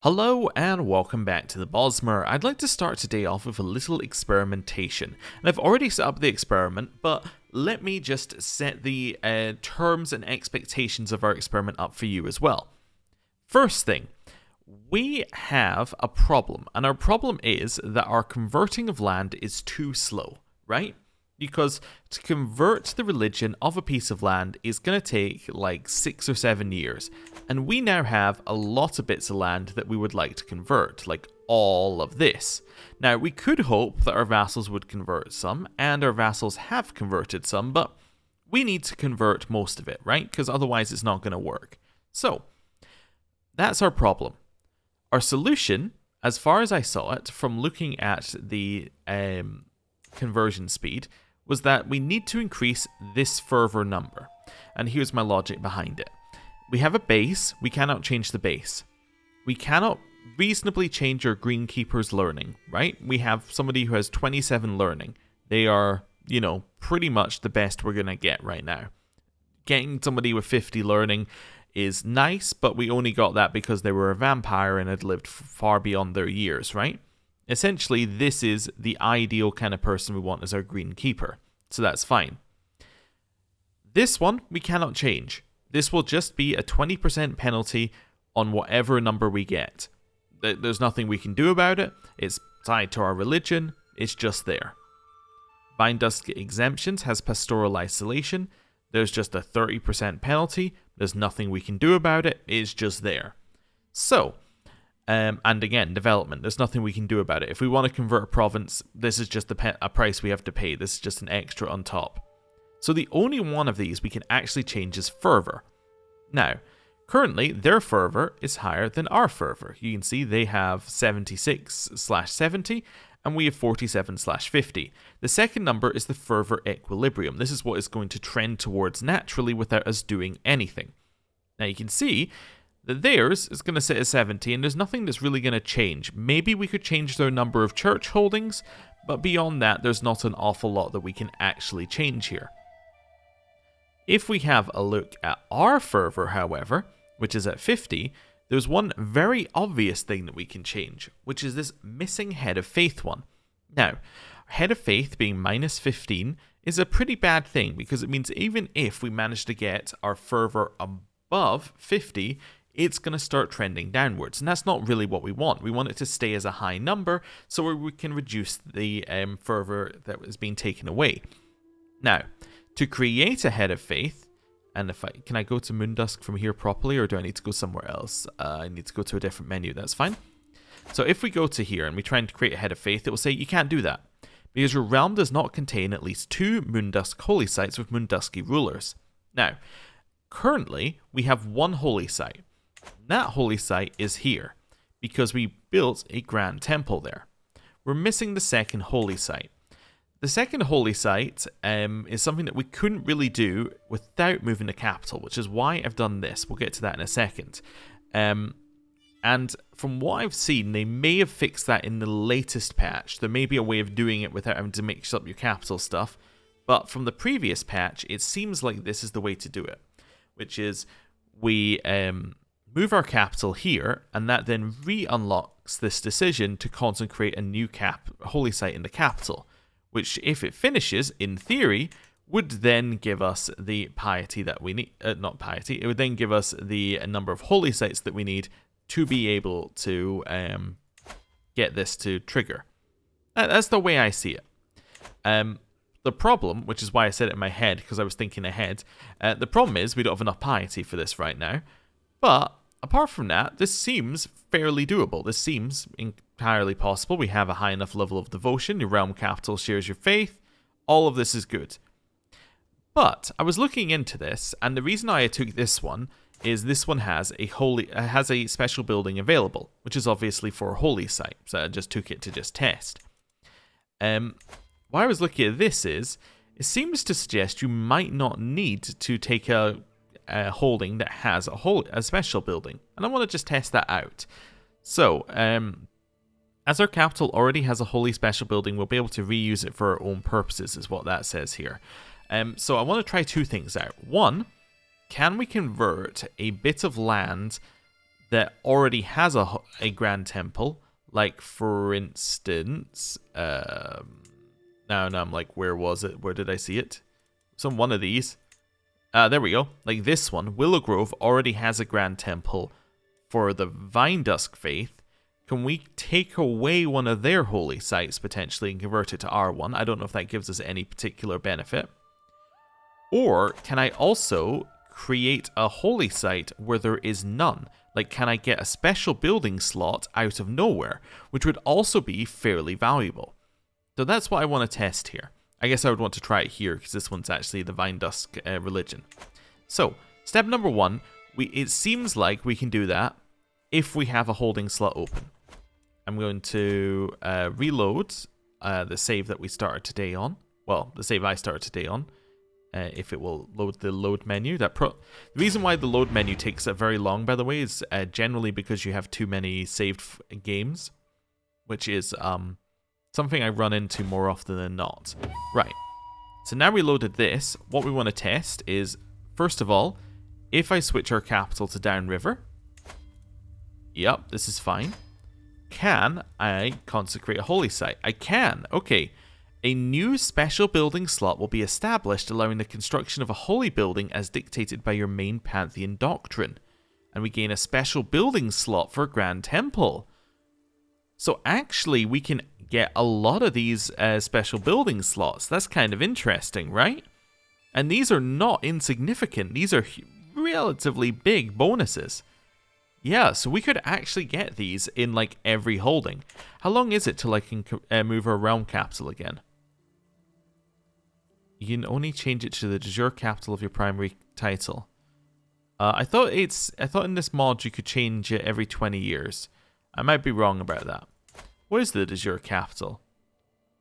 Hello and welcome back to the Bosmer. I'd like to start today off with a little experimentation. And I've already set up the experiment, but let me just set the terms and expectations of our experiment up for you as well. First thing, we have a problem, and our problem is that our converting of land is too slow, right? Because to convert the religion of a piece of land is going to take like 6 or 7 years. And we now have a lot of bits of land that we would like to convert, like all of this. Now, we could hope that our vassals would convert some, and our vassals have converted some, but we need to convert most of it, right? Because otherwise it's not going to work. So, that's our problem. Our solution, as far as I saw it, from looking at the conversion speed, was that we need to increase this fervor number. And here's my logic behind it. We have a base, we cannot change the base. We cannot reasonably change our greenkeeper's learning, right? We have somebody who has 27 learning. They are, pretty much the best we're going to get right now. Getting somebody with 50 learning is nice, but we only got that because they were a vampire and had lived far beyond their years, right? Essentially, this is the ideal kind of person we want as our greenkeeper, so that's fine. This one, we cannot change. This will just be a 20% penalty on whatever number we get. There's nothing we can do about it. It's tied to our religion. It's just there. Vine Dusk Exemptions has pastoral isolation. There's just a 30% penalty. There's nothing we can do about it. It's just there. So, and again, development. There's nothing we can do about it. If we want to convert a province, this is just a price we have to pay. This is just an extra on top. So the only one of these we can actually change is fervor. Now, currently, their fervor is higher than our fervor. You can see they have 76/70, and we have 47/50. The second number is the fervor equilibrium. This is what is going to trend towards naturally without us doing anything. Now, you can see that theirs is going to sit at 70, and there's nothing that's really going to change. Maybe we could change their number of church holdings, but beyond that, there's not an awful lot that we can actually change here. If we have a look at our fervor, however, which is at 50, there's one very obvious thing that we can change, which is this missing Head of Faith one. Now, Head of Faith being minus 15 is a pretty bad thing, because it means even if we manage to get our fervor above 50, it's going to start trending downwards, and that's not really what we want. We want it to stay as a high number so we can reduce the fervor that is being taken away. Now, to create a Head of Faith, and can I go to Moondusk from here properly, or do I need to go somewhere else? I need to go to a different menu, that's fine. So if we go to here and we try and create a Head of Faith, it will say you can't do that, because your realm does not contain at least 2 Moondusk holy sites with Moondusky rulers. Now, currently, we have one holy site. That holy site is here, because we built a grand temple there. We're missing the second holy site. The second holy site is something that we couldn't really do without moving the capital, which is why I've done this. We'll get to that in a second. And from what I've seen, they may have fixed that in the latest patch. There may be a way of doing it without having to mix up your capital stuff. But from the previous patch, it seems like this is the way to do it, which is we move our capital here, and that then re-unlocks this decision to consecrate a new holy site in the capital, which, if it finishes, in theory, would then give us the piety that we need. Not piety, it would then give us the number of holy sites that we need to be able to get this to trigger. That's the way I see it. The problem, which is why I said it in my head, because I was thinking ahead, the problem is we don't have enough piety for this right now. But apart from that, this seems fairly doable. This seems entirely possible. We have a high enough level of devotion. Your realm capital shares your faith. All of this is good. But I was looking into this, and the reason I took this one is this one has a special building available, which is obviously for a holy site. So I just took it to just test. Why I was looking at this is, it seems to suggest you might not need to take a holding that has a special building, and I want to just test that out. So, as our capital already has a holy special building, we'll be able to reuse it for our own purposes, is what that says here. So I want to try two things out. One, can we convert a bit of land that already has a grand temple. Like, for instance, now I'm like, where was it? Where did I see it? It's on one of these. There we go. Like this one, Willow Grove already has a grand temple for the Vine Dusk faith. Can we take away one of their holy sites potentially and convert it to R1? I don't know if that gives us any particular benefit. Or can I also create a holy site where there is none? Like, can I get a special building slot out of nowhere, which would also be fairly valuable? So that's what I want to test here. I guess I would want to try it here because this one's actually the Vine Dusk religion. So, step number 1, it seems like we can do that if we have a holding slot open. I'm going to reload the save that we started today on. Well, the save I started today on. If it will load the load menu. The reason why the load menu takes very long, by the way, is generally because you have too many saved games, which is something I run into more often than not. Right. So now we loaded this. What we want to test is, first of all, if I switch our capital to downriver. Yep, this is fine. Can I consecrate a holy site? I can. Okay. A new special building slot will be established, allowing the construction of a holy building as dictated by your main pantheon doctrine. And we gain a special building slot for a grand temple. So actually, we can get a lot of these special building slots. That's kind of interesting, right? And these are not insignificant. These are relatively big bonuses. Yeah, so we could actually get these in like every holding. How long is it till I can move our realm capital again? You can only change it to the de jure capital of your primary title. I thought in this mod you could change it every 20 years. I might be wrong about that. What is the de jure capital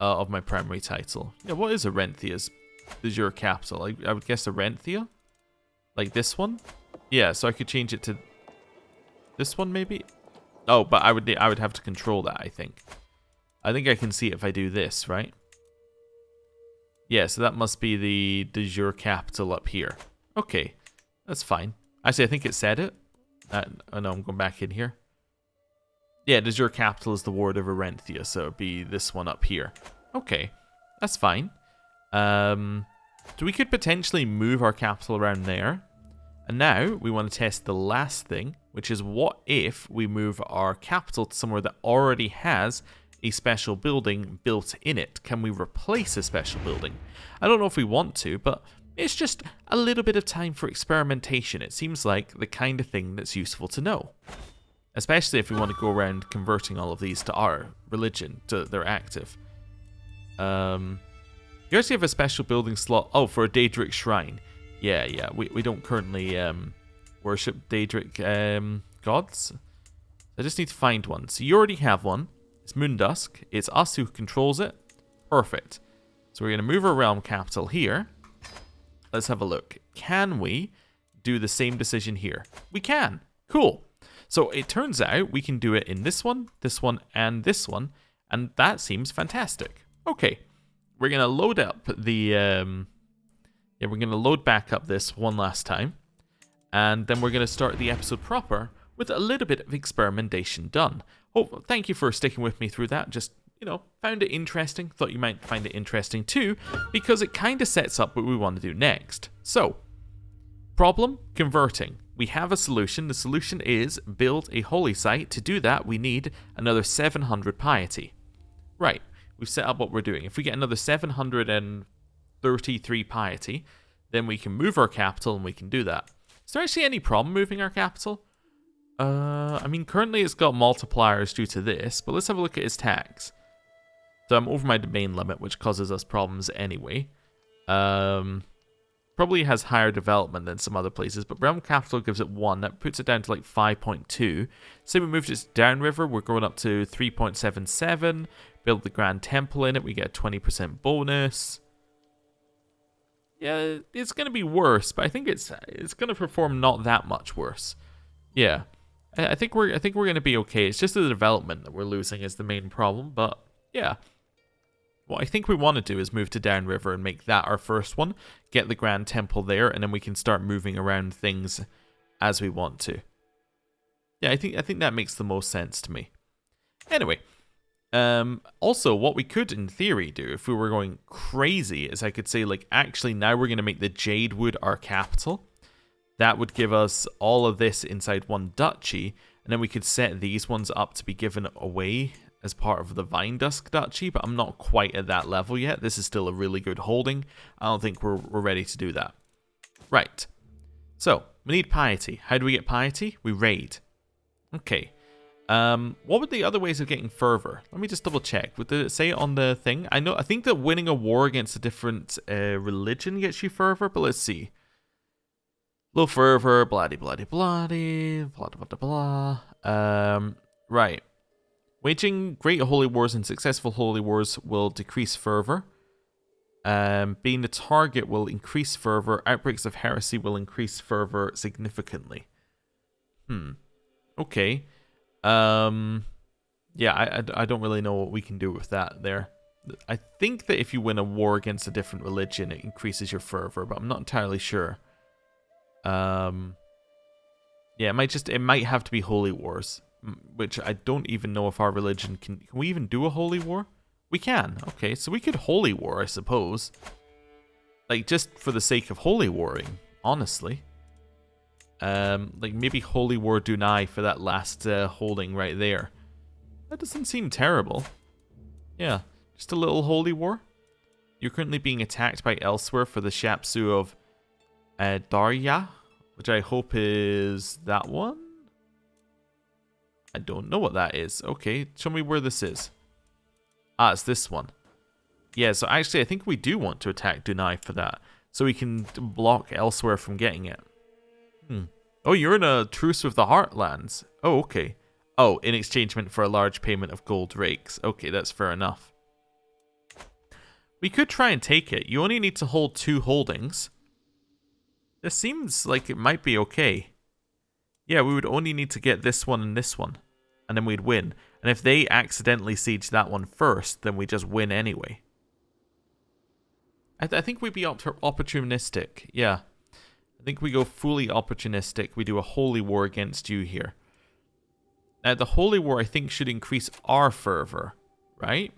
of my primary title? Yeah, what is Arenthia's de jure capital? I would guess Arenthia? Like this one? Yeah, so I could change it to this one maybe? Oh, but I would have to control that, I think. I think I can see it if I do this, right? Yeah, so that must be the de jure capital up here. Okay, that's fine. Actually, I think it said it. Oh no, I'm going back in here. Yeah, de jure capital is the ward of Arenthia, so it'd be this one up here. Okay, that's fine. So we could potentially move our capital around there. And now we want to test the last thing, which is what if we move our capital to somewhere that already has a special building built in it? Can we replace a special building? I don't know if we want to, but it's just a little bit of time for experimentation. It seems like the kind of thing that's useful to know. Especially if we want to go around converting all of these to our religion, to their active. You actually have a special building slot. Oh, for a Daedric shrine. Yeah. We don't currently worship Daedric gods. I just need to find one. So you already have one. It's Moondusk. It's us who controls it. Perfect. So we're going to move our realm capital here. Let's have a look. Can we do the same decision here? We can. Cool. So it turns out we can do it in this one, and this one. And that seems fantastic. Okay. We're going to load up the... we're going to load back up this one last time. And then we're going to start the episode proper with a little bit of experimentation done. Oh, thank you for sticking with me through that. Just, found it interesting. Thought you might find it interesting too, because it kind of sets up what we want to do next. So, problem, converting. We have a solution. The solution is build a holy site. To do that, we need another 700 piety. Right, we've set up what we're doing. If we get another 733 piety, then we can move our capital and we can do that. Is there actually any problem moving our capital? Currently it's got multipliers due to this, but let's have a look at its tax. So I'm over my domain limit, which causes us problems anyway. Probably has higher development than some other places, but realm capital gives it 1. That puts it down to like 5.2. Say we moved it downriver, we're going up to 3.77. Build the grand temple in it, we get a 20% bonus. Yeah, it's going to be worse, but I think it's going to perform not that much worse. Yeah. I think we're going to be okay. It's just the development that we're losing is the main problem, but yeah. What I think we want to do is move to downriver and make that our first one, get the grand temple there, and then we can start moving around things as we want to. Yeah, I think that makes the most sense to me. Anyway, also what we could in theory do if we were going crazy is I could say like actually now we're going to make the Jade Wood our capital. That would give us all of this inside one duchy, and then we could set these ones up to be given away as part of the Vine Dusk duchy, but I'm not quite at that level yet. This is still a really good holding. I don't think we're ready to do that. Right. So, we need piety. How do we get piety? We raid. Okay. What were the other ways of getting fervor? Let me just double check. Did it say it on the thing? I think that winning a war against a different religion gets you fervor, but let's see. Low fervor, bloody, bloody, bloody, blah, blah, blah, blah. Right. Waging great holy wars and successful holy wars will decrease fervor. Being the target will increase fervor. Outbreaks of heresy will increase fervor significantly. Okay. Yeah, I don't really know what we can do with that there. I think that if you win a war against a different religion, it increases your fervor, but I'm not entirely sure. Yeah, it might have to be holy wars, which I don't even know if our religion can we even do a holy war? We can. Okay, so we could holy war, I suppose. Like just for the sake of holy warring, honestly. Like maybe holy war Dunai for that last holding right there. That doesn't seem terrible. Yeah, just a little holy war. You're currently being attacked by elsewhere for the Shapsu of Darya, which I hope is that one? I don't know what that is. Okay, show me where this is. Ah, it's this one. Yeah, so actually I think we do want to attack Dunai for that, so we can block elsewhere from getting it. Oh, you're in a truce with the Heartlands. Oh, okay. Oh, in exchange for a large payment of gold rakes. Okay, that's fair enough. We could try and take it. You only need to hold 2 holdings. This seems like it might be okay. Yeah, we would only need to get this one, and then we'd win. And if they accidentally siege that one first, then we just win anyway. I think we'd be opportunistic, yeah. I think we go fully opportunistic. We do a holy war against you here. Now, the holy war, I think, should increase our fervor, right?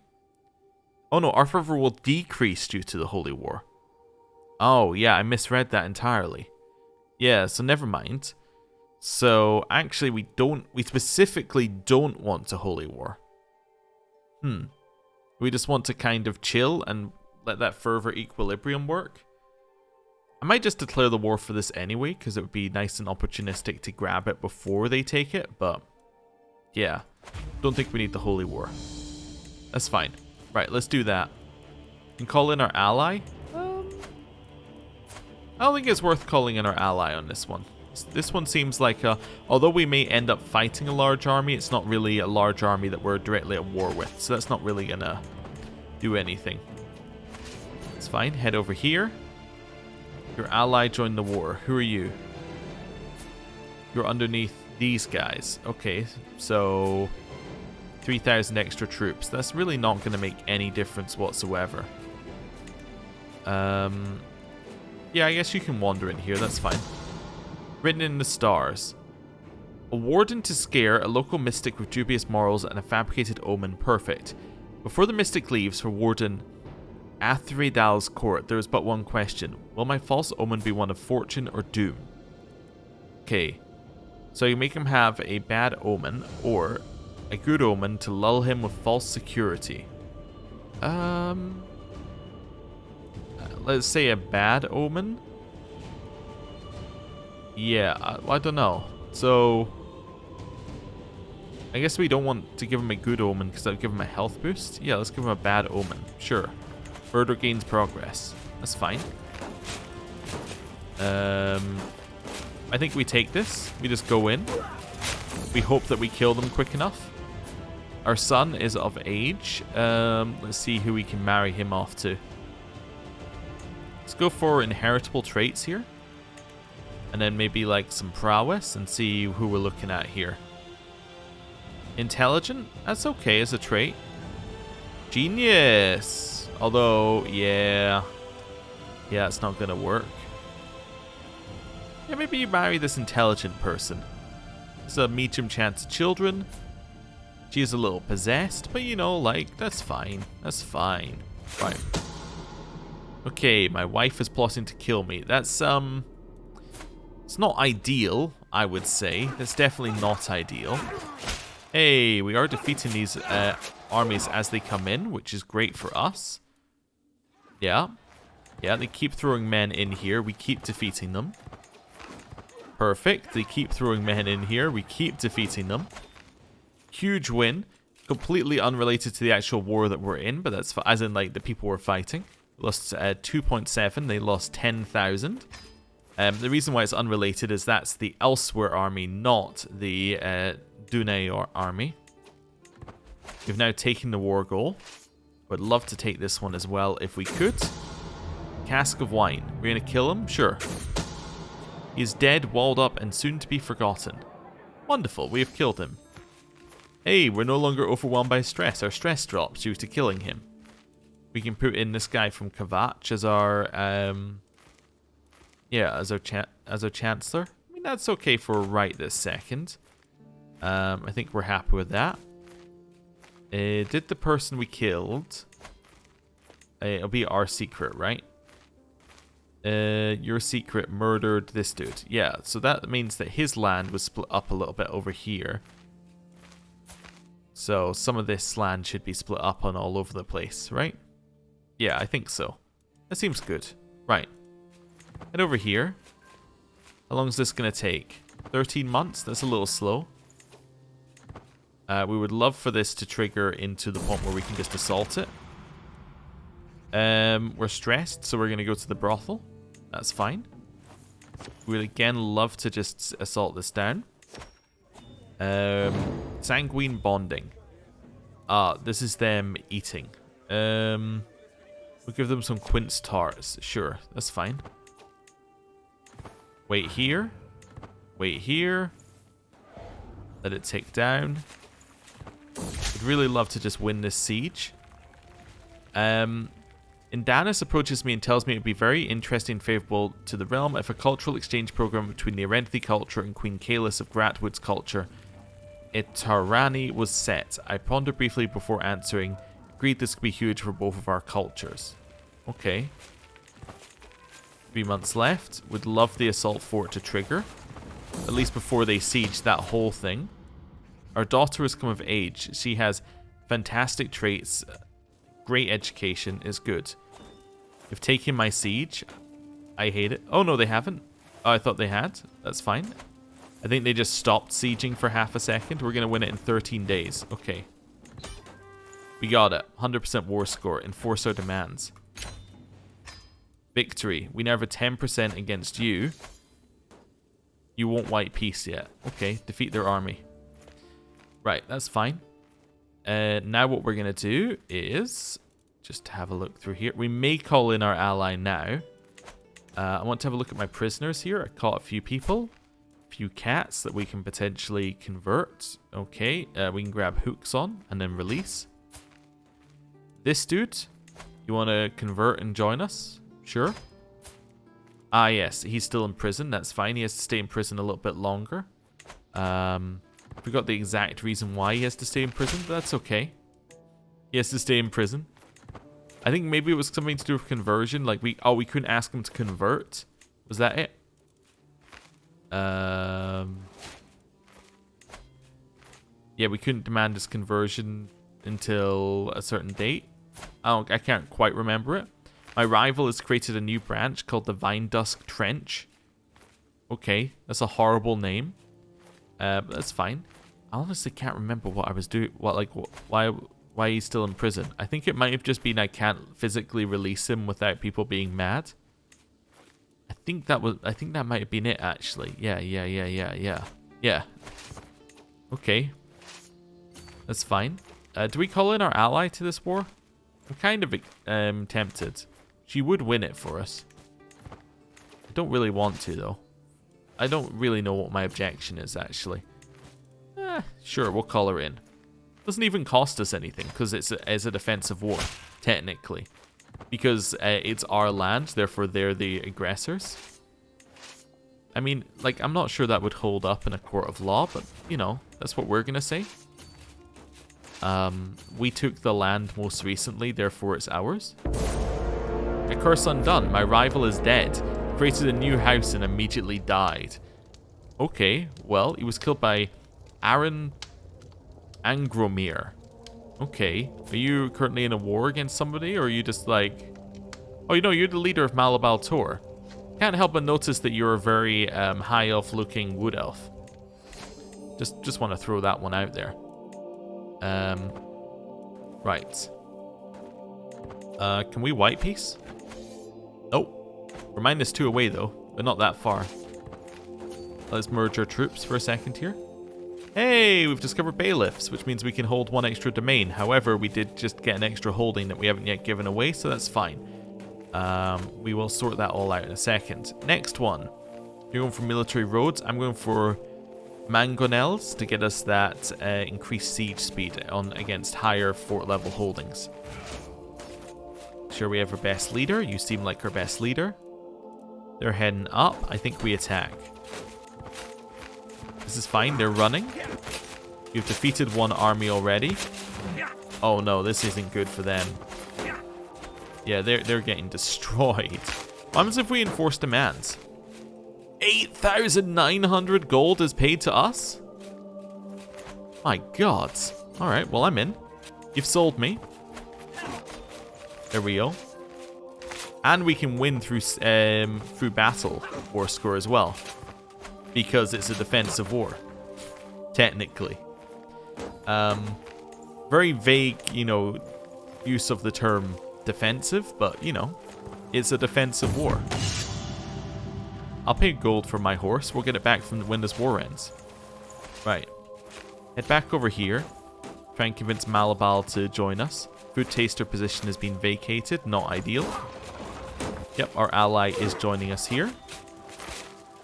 Oh no, our fervor will decrease due to the holy war. Oh, yeah, I misread that entirely. Yeah, so never mind. So, actually, we specifically don't want a holy war. We just want to kind of chill and let that fervor equilibrium work. I might just declare the war for this anyway, because it would be nice and opportunistic to grab it before they take it, but yeah, don't think we need the holy war. That's fine. Right, let's do that. And call in our ally. I don't think it's worth calling in our ally on this one. This one seems like, although we may end up fighting a large army, it's not really a large army that we're directly at war with, so that's not really gonna do anything. It's fine, head over here. Your ally joined the war. Who are you? You're underneath these guys. Okay, so 3,000 extra troops. That's really not going to make any difference whatsoever. Yeah, I guess you can wander in here. That's fine. Written in the stars. A warden to scare, a local mystic with dubious morals and a fabricated omen. Perfect. Before the mystic leaves for Warden Athridal's court, there is but one question. Will my false omen be one of fortune or doom? Okay. So you make him have a bad omen or a good omen to lull him with false security. Let's say a bad omen. Yeah, I don't know. So I guess we don't want to give him a good omen because that would give him a health boost. Yeah, let's give him a bad omen. Sure. Murder gains progress. That's fine. I think we take this. We just go in. We hope that we kill them quick enough. Our son is of age. Let's see who we can marry him off to. Let's go for inheritable traits here. And then maybe like some prowess and see who we're looking at here. Intelligent? That's okay as a trait. Genius! Although, yeah, it's not gonna work. Yeah, maybe you marry this intelligent person. It's a medium chance of children. She is a little possessed, but you know, like, that's fine. That's fine. Right. Okay, my wife is plotting to kill me. That's, it's not ideal, I would say. It's definitely not ideal. Hey, we are defeating these armies as they come in, which is great for us. Yeah. Yeah, they keep throwing men in here. We keep defeating them. Perfect. They keep throwing men in here. We keep defeating them. Huge win. Completely unrelated to the actual war that we're in, but that's as in like the people we're fighting. We lost 2.7. They lost 10,000. The reason why it's unrelated is that's the Elsewhere army, not the Dunay army. We've now taken the war goal. Would love to take this one as well if we could. Cask of wine. We're going to kill him? Sure. He is dead, walled up, and soon to be forgotten. Wonderful. We have killed him. Hey, we're no longer overwhelmed by stress. Our stress drops due to killing him. We can put in this guy from Kavach as our, as our chancellor. I mean, that's okay for right this second. I think we're happy with that. Did the person we killed... it'll be our secret, right? Your secret murdered this dude. Yeah, so that means that his land was split up a little bit over here. So some of this land should be split up on all over the place, right? Yeah, I think so. That seems good. Right. Head over here. How long is this going to take? 13 months? That's a little slow. We would love for this to trigger into the point where we can just assault it. We're stressed, so we're going to go to the brothel. That's fine. We would again love to just assault this down. Sanguine bonding. This is them eating. We'll give them some quince tarts. Sure, that's fine. Wait here. Wait here. Let it tick down. Would really love to just win this siege. Indanis approaches me and tells me it would be very interesting and favourable to the realm if a cultural exchange program between the Arenthi culture and Queen Kalis of Gratwood's culture, Itarani, was set. I pondered briefly before answering. Agreed this could be huge for both of our cultures. Okay. 3 months left. Would love the assault fort to trigger. At least before they siege that whole thing. Our daughter has come of age. She has fantastic traits. Great education is good. They've taken my siege. I hate it. Oh, no, they haven't. Oh, I thought they had. That's fine. I think they just stopped sieging for half a second. We're going to win it in 13 days. Okay. We got it. 100% war score. Enforce our demands. Victory. We now have a 10% against you. You won't white peace yet. Okay. Defeat their army. Right. That's fine. Now what we're going to do is just have a look through here. We may call in our ally now. I want to have a look at my prisoners here. I caught a few people. A few cats that we can potentially convert. Okay. We can grab hooks on and then release. This dude. You want to convert and join us? Sure. Ah, yes. He's still in prison. That's fine. He has to stay in prison a little bit longer. Forgot the exact reason why he has to stay in prison, but that's okay. He has to stay in prison. I think maybe it was something to do with conversion. Like we couldn't ask him to convert. Was that it? Yeah, we couldn't demand his conversion until a certain date. I can't quite remember it. My rival has created a new branch called the Vine Dusk Trench. Okay, that's a horrible name. But that's fine. I honestly can't remember what I was doing. Why he's still in prison. I think it might have just been I can't physically release him without people being mad. I think that might have been it actually. Yeah. Okay. That's fine. Do we call in our ally to this war? I'm kind of tempted. She would win it for us. I don't really want to though. I don't really know what my objection is, actually. Sure, we'll call her in. Doesn't even cost us anything, because it's a defensive war, technically. Because it's our land, therefore they're the aggressors. I mean, like, I'm not sure that would hold up in a court of law, but, you know, that's what we're gonna say. We took the land most recently, therefore it's ours. A curse undone. My rival is dead. Created a new house and immediately died. Okay, well, he was killed by Aaron Angromir. Okay, are you currently in a war against somebody, or are you just like... Oh, you know, you're the leader of Malabal Tor. Can't help but notice that you're a very high elf looking wood elf. Just want to throw that one out there. Right. Can we white piece? Oh, we're -2 away though, but not that far. Let's merge our troops for a second here. Hey, we've discovered bailiffs, which means we can hold 1 extra domain. However, we did just get an extra holding that we haven't yet given away, so that's fine. We will sort that all out in a second. Next one. You're going for military roads. I'm going for mangonels to get us that increased siege speed on against higher fort level holdings. Sure, we have our best leader. You seem like our best leader. They're heading up. I think we attack. This is fine. They're running. You've defeated 1 army already. Oh no, this isn't good for them. Yeah, they're getting destroyed. What happens if we enforce demands? 8,900 gold is paid to us? My god. Alright, well, I'm in. You've sold me. There we go. And we can win through battle war score as well. Because it's a defensive war. Technically. Very vague, you know, use of the term defensive, but, you know, it's a defensive war. I'll pay gold for my horse. We'll get it back from when this war ends. Right. Head back over here. Try and convince Malabal to join us. Food taster position has been vacated. Not ideal. Yep, our ally is joining us here.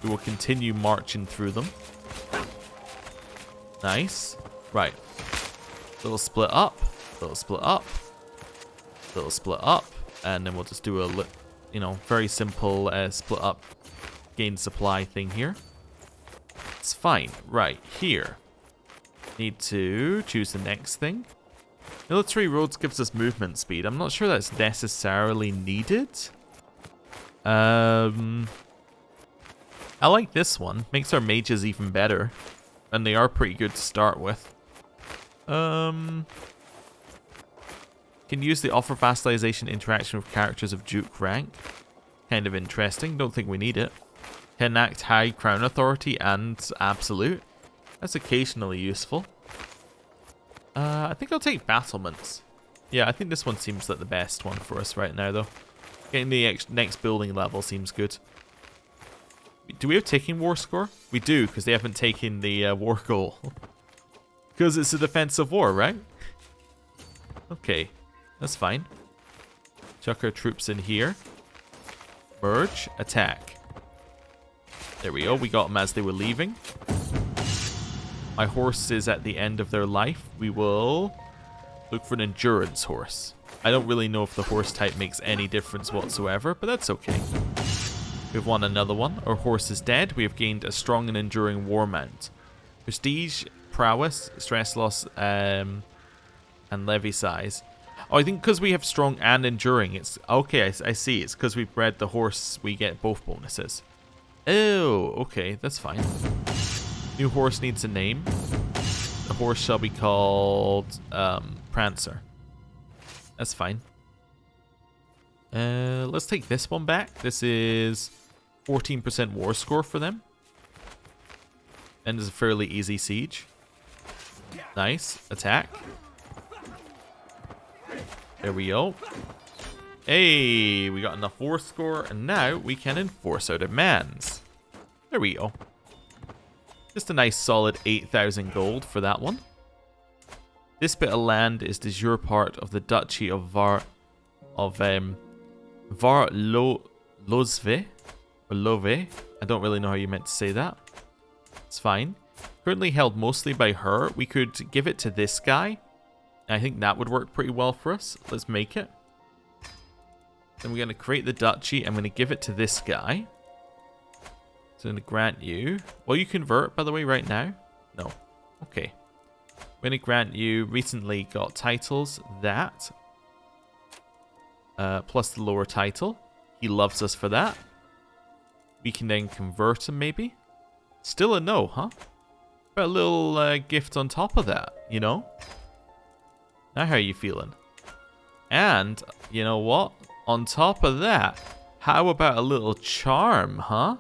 We will continue marching through them. Nice. Right. Little split up. Little split up. Little split up. And then we'll just do a, you know, very simple split up gain supply thing here. It's fine. Right, here. Need to choose the next thing. Military roads gives us movement speed. I'm not sure that's necessarily needed. I like this one. Makes our mages even better. And they are pretty good to start with. Can use the offer vassalization interaction with characters of Duke rank. Kind of interesting. Don't think we need it. Can enact high crown authority and absolute. That's occasionally useful. I think I'll take battlements. Yeah, I think this one seems like the best one for us right now, though. Getting the next building level seems good. Do we have taking war score? We do, because they haven't taken the war goal. Because it's a defensive war, right? Okay, that's fine. Chuck our troops in here. Merge, attack. There we go, we got them as they were leaving. My horse is at the end of their life. We will look for an endurance horse. I don't really know if the horse type makes any difference whatsoever, but that's okay. We've won another one. Our horse is dead. We have gained a strong and enduring war mount. Prestige, prowess, stress loss, and levy size. Oh, I think because we have strong and enduring, it's... Okay, I see. It's because we've bred the horse, we get both bonuses. Oh, okay, that's fine. New horse needs a name. The horse shall be called Prancer. That's fine. Let's take this one back. This is 14% war score for them. And it's a fairly easy siege. Nice. Attack. There we go. Hey, we got enough war score, and now we can enforce our demands. There we go. Just a nice solid 8,000 gold for that one. This bit of land is de jure part of the Duchy of Varlozve, or Love. I don't really know how you meant to say that. It's fine. Currently held mostly by her. We could give it to this guy. I think that would work pretty well for us. Let's make it. Then we're going to create the duchy. I'm going to give it to this guy. So I'm going to grant you... Will you convert, by the way, right now? No. Okay. I'm going to grant you recently got titles. That. Plus the lower title. He loves us for that. We can then convert him, maybe. Still a no, huh? But a little gift on top of that, you know? Now how are you feeling? And, you know what? On top of that, how about a little charm, huh?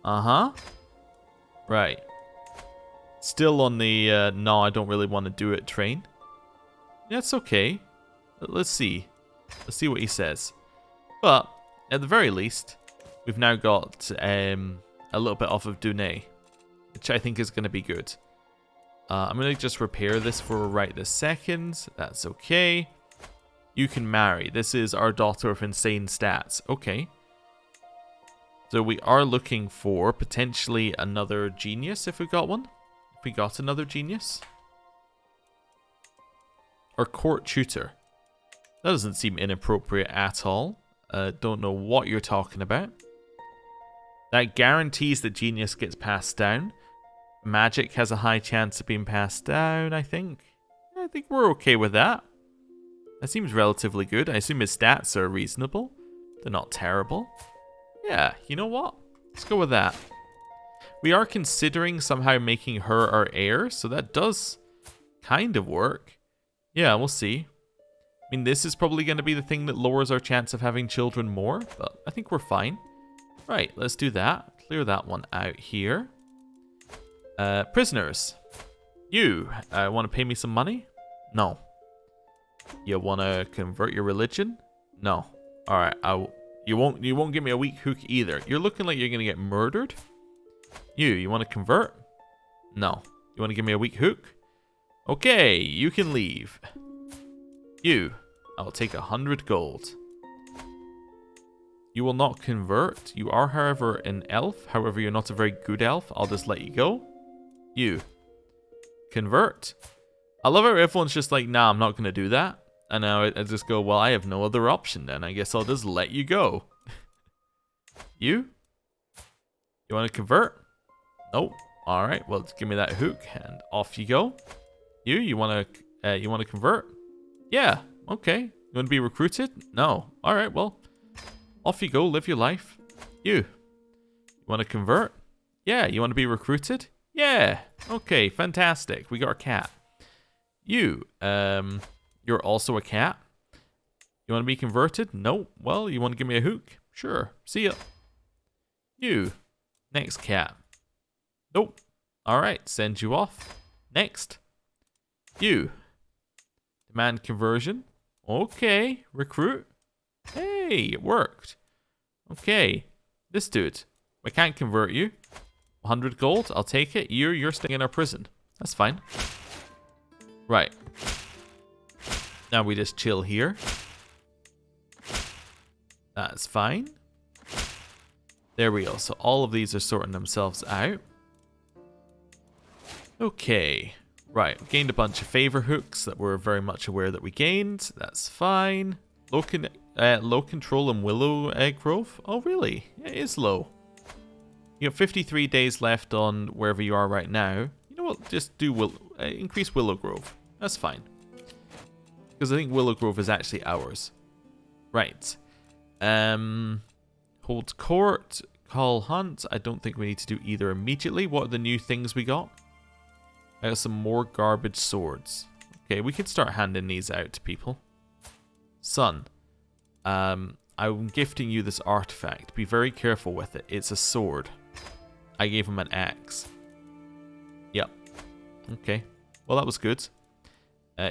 Uh-huh. Right. Still on the, no, I don't really want to do it train. That's okay. Let's see. Let's see what he says. But, at the very least, we've now got a little bit off of Dunay, which I think is going to be good. I'm going to just repair this for right this second. That's okay. You can marry. This is our daughter of insane stats. Okay. So we are looking for potentially another genius if we got one. If we got another genius. Or court tutor. That doesn't seem inappropriate at all. Don't know what you're talking about. That guarantees that genius gets passed down. Magic has a high chance of being passed down, I think. I think we're okay with that. That seems relatively good. I assume his stats are reasonable. They're not terrible. Yeah, you know what? Let's go with that. We are considering somehow making her our heir, so that does kind of work. Yeah, we'll see. I mean, this is probably going to be the thing that lowers our chance of having children more, but I think we're fine. Right, let's do that. Clear that one out here. Prisoners. You want to pay me some money? No. You want to convert your religion? No. All right, you won't give me a weak hook either. You're looking like you're going to get murdered. You want to convert? No. You want to give me a weak hook? Okay, you can leave. I'll take 100 gold. You will not convert. You are, however, an elf. However, you're not a very good elf. I'll just let you go. Convert. I love how everyone's just like, nah, I'm not going to do that. And now I just go, well, I have no other option then. I guess I'll just let you go. You want to convert? Nope. All right, well, give me that hook and off you go. You want to convert? Yeah. Okay. You want to be recruited? No. All right, well, off you go. Live your life. You want to convert? Yeah. You want to be recruited? Yeah. Okay, fantastic. We got a cat. You're also a cat. You want to be converted? No. Well, you want to give me a hook? Sure. See ya. Next cat. Nope. All right, send you off. Next. Demand conversion. Okay. Recruit. Hey, it worked. Okay. This dude. I can't convert you. 100 gold. I'll take it. You're staying in our prison. That's fine. Right. Now we just chill here. That's fine. There we go. So all of these are sorting themselves out. Okay. Right, we gained a bunch of favor hooks that we're very much aware that we gained. That's fine. Low control and willow growth. Oh, really? It is low. You have 53 days left on wherever you are right now. You know what? Just do increase willow growth. That's fine. Because I think willow growth is actually ours. Right. Hold court. Call hunt. I don't think we need to do either immediately. What are the new things we got? I got some more garbage swords. Okay, we can start handing these out to people. Son, I'm gifting you this artifact. Be very careful with it. It's a sword. I gave him an axe. Yep. Okay. Well, that was good.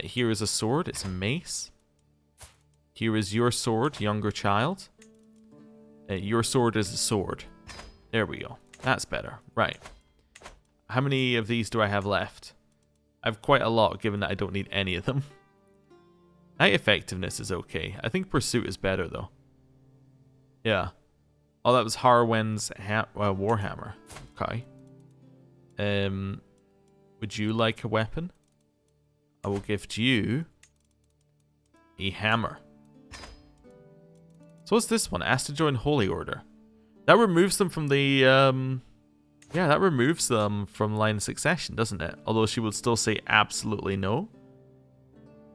Here is a sword. It's a mace. Here is your sword, younger child. Your sword is a sword. There we go. That's better. Right. How many of these do I have left? I have quite a lot, given that I don't need any of them. Night effectiveness is okay. I think pursuit is better, though. Yeah. Oh, that was Harwen's warhammer. Okay. Would you like a weapon? I will gift you a hammer. So what's this one? Asked to join Holy Order. That removes them from the, yeah, that removes them from line of succession, doesn't it? Although she would still say absolutely no.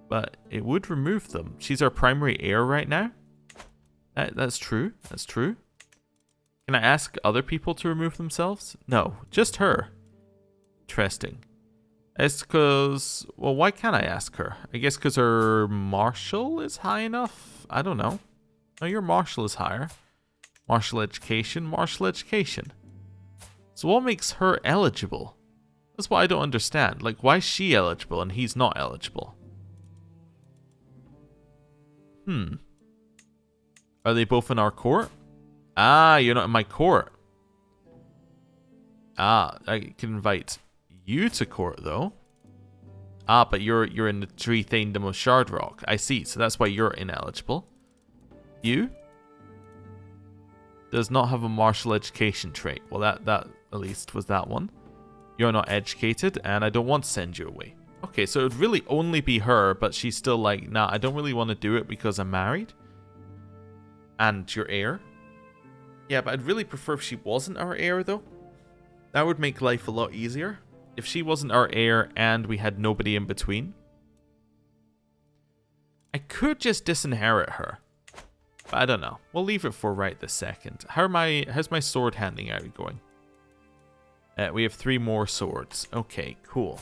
But it would remove them. She's our primary heir right now. That's true. That's true. Can I ask other people to remove themselves? No, just her. Interesting. It's because... Well, why can't I ask her? I guess because her martial is high enough? I don't know. No, your martial is higher. Martial education, martial education. So what makes her eligible? That's what I don't understand. Like, why is she eligible and he's not eligible? Are they both in our court? Ah, you're not in my court. Ah, I can invite you to court, though. Ah, but you're in the Tree Thaindom of Shardrock. I see, so that's why you're ineligible. You? Does not have a martial education trait. Well, that at least was that one. You're not educated, and I don't want to send you away. Okay, so it would really only be her, but she's still like, nah, I don't really want to do it because I'm married. And your heir. Yeah, but I'd really prefer if she wasn't our heir, though. That would make life a lot easier. If she wasn't our heir and we had nobody in between. I could just disinherit her. But I don't know. We'll leave it for right this second. How's my sword handing out going? We have 3 more swords. Okay, cool.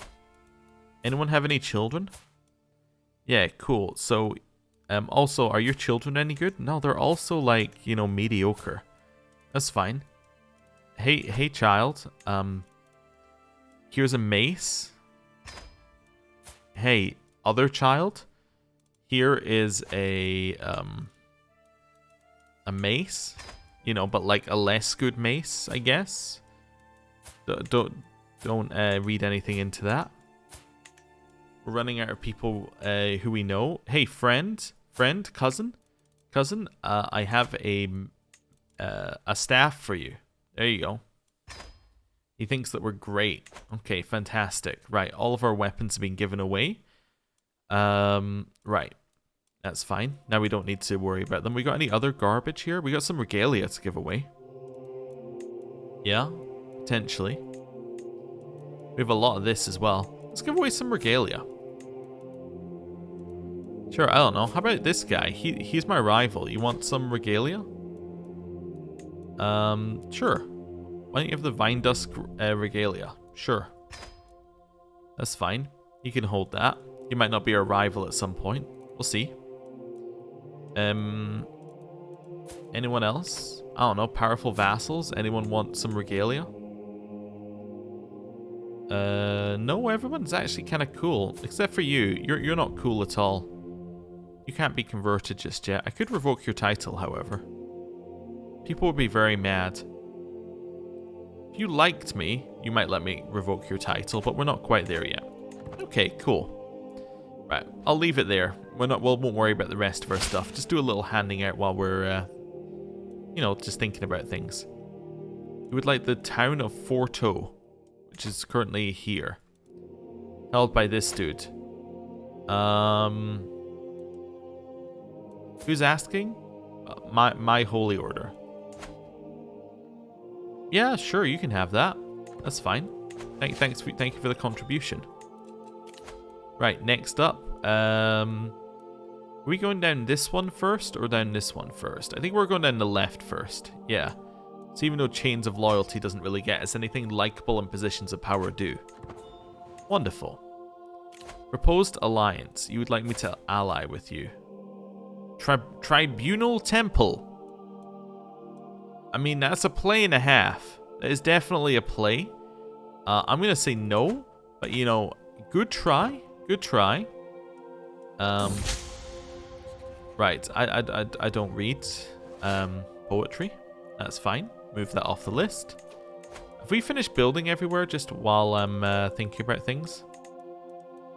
Anyone have any children? Yeah, cool. So, also, are your children any good? No, they're also like, you know, mediocre. That's fine. Hey, child. Here's a mace. Hey, other child. Here is a mace. You know, but like a less good mace, I guess. Don't read anything into that. We're running out of people who we know. Hey, friend, cousin. I have a staff for you. There you go. He thinks that we're great. Okay, fantastic. Right, all of our weapons have been given away. Right. That's fine. Now we don't need to worry about them. We got any other garbage here? We got some regalia to give away. Yeah, potentially. We have a lot of this as well. Let's give away some regalia. Sure, I don't know. How about this guy? He's my rival. You want some regalia? Sure. Why don't you have the Vine Dusk regalia? Sure. That's fine. You can hold that. He might not be our rival at some point. We'll see. Anyone else? I don't know. Powerful vassals? Anyone want some regalia? No, everyone's actually kind of cool. Except for you. You're not cool at all. You can't be converted just yet. I could revoke your title, however. People would be very mad. If you liked me, you might let me revoke your title, but we're not quite there yet. Okay, cool. Right, I'll leave it there. We won't worry about the rest of our stuff. Just do a little handing out while we're, you know, just thinking about things. You would like the town of Forto, which is currently here. Held by this dude. Who's asking? My holy order. Yeah, sure, you can have that. That's fine. Thank you for the contribution. Right, next up. Are we going down this one first or down this one first? I think we're going down the left first. Yeah. So even though Chains of Loyalty doesn't really get us anything, likable and Positions of Power do. Wonderful. Proposed alliance. You would like me to ally with you. Tribunal Temple. I mean, that's a play and a half. That is definitely a play. I'm going to say no, but, you know, good try. Good try. Right, I don't read poetry. That's fine. Move that off the list. Have we finished building everywhere just while I'm thinking about things?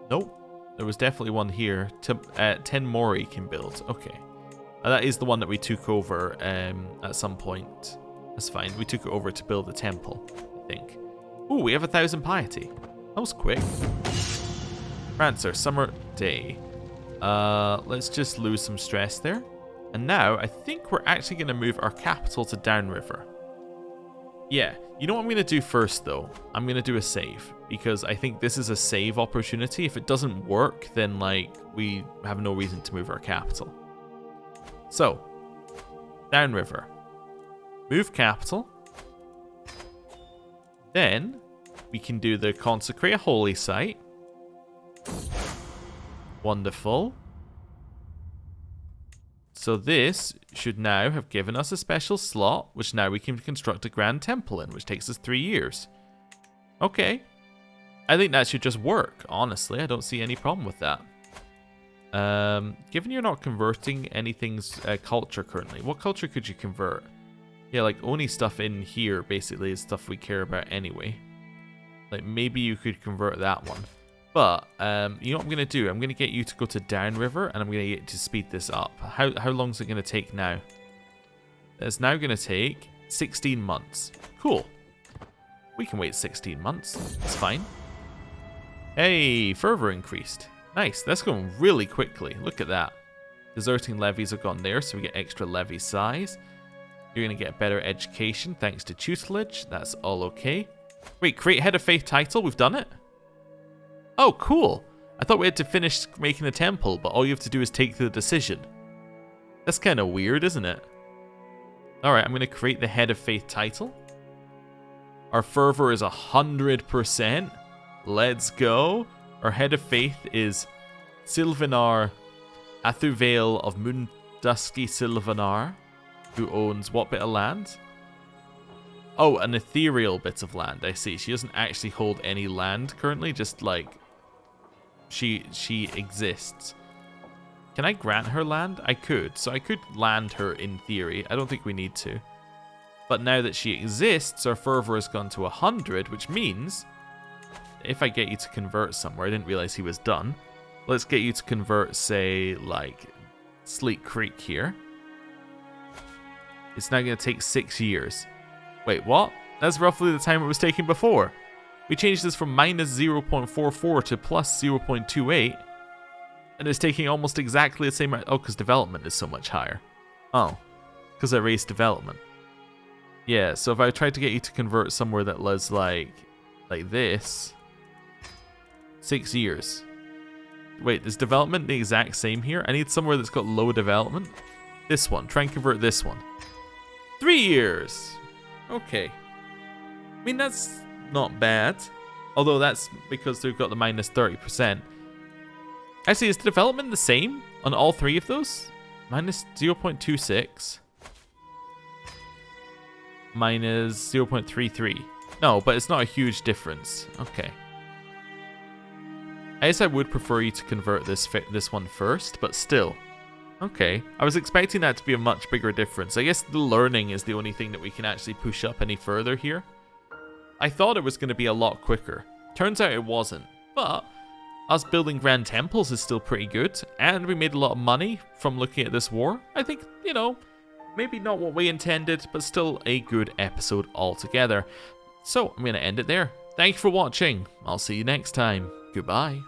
Nope. There was definitely one here. 10 Mori can build. Okay. That is the one that we took over at some point. That's fine. We took it over to build a temple, I think. Ooh, we have 1,000 piety. That was quick. Prancer, summer day. Let's just lose some stress there. And now, I think we're actually going to move our capital to Downriver. Yeah, you know what I'm going to do first, though? I'm going to do a save, because I think this is a save opportunity. If it doesn't work, then, like, we have no reason to move our capital. So, downriver. Move capital. Then, we can do the consecrate a holy site. Wonderful. So this should now have given us a special slot, which now we can construct a grand temple in, which takes us 3 years. Okay. I think that should just work, honestly. I don't see any problem with that. Given you're not converting anything's culture currently, what culture could you convert? Yeah, like only stuff in here basically is stuff we care about anyway. Like maybe you could convert that one. But, you know what I'm going to do? I'm going to get you to go to downriver, and I'm going to get you to speed this up. How long is it going to take now? It's now going to take 16 months. Cool. We can wait 16 months. That's fine. Hey, fervor increased. Nice. That's going really quickly. Look at that. Deserting levies have gone there, so we get extra levy size. You're going to get better education thanks to tutelage. That's all okay. Wait, create head of faith title? We've done it? Oh, cool. I thought we had to finish making the temple, but all you have to do is take the decision. That's kind of weird, isn't it? Alright, I'm going to create the head of faith title. Our fervor is 100%. Let's go. Our head of faith is Sylvanar Athuvail of Moondusky Sylvanar, who owns what bit of land? Oh, an ethereal bit of land, I see. She doesn't actually hold any land currently, just like she exists. Can I grant her land? I could. So I could land her in theory. I don't think we need to. But now that she exists, our fervor has gone to 100, which means if I get you to convert somewhere, I didn't realize he was done. Let's get you to convert, say, like Sleek Creek here. It's now going to take 6 years. Wait, what? That's roughly the time it was taking before. We changed this from minus 0.44 to plus 0.28. And it's taking almost exactly the same amount. Oh, because development is so much higher. Oh, because I raised development. Yeah, so if I tried to get you to convert somewhere that was like this, 6 years. Wait, is development the exact same here? I need somewhere that's got low development. This one. Try and convert this one. 3 years. Okay. I mean, that's not bad. Although that's because they've got the minus 30%. Actually, is the development the same on all three of those? Minus 0.26. Minus 0.33. No, but it's not a huge difference. Okay. I guess I would prefer you to convert this one first, but still. Okay. I was expecting that to be a much bigger difference. I guess the learning is the only thing that we can actually push up any further here. I thought it was going to be a lot quicker. Turns out it wasn't. But us building grand temples is still pretty good, and we made a lot of money from looking at this war. I think, you know, maybe not what we intended, but still a good episode altogether. So, I'm going to end it there. Thank you for watching. I'll see you next time. Goodbye.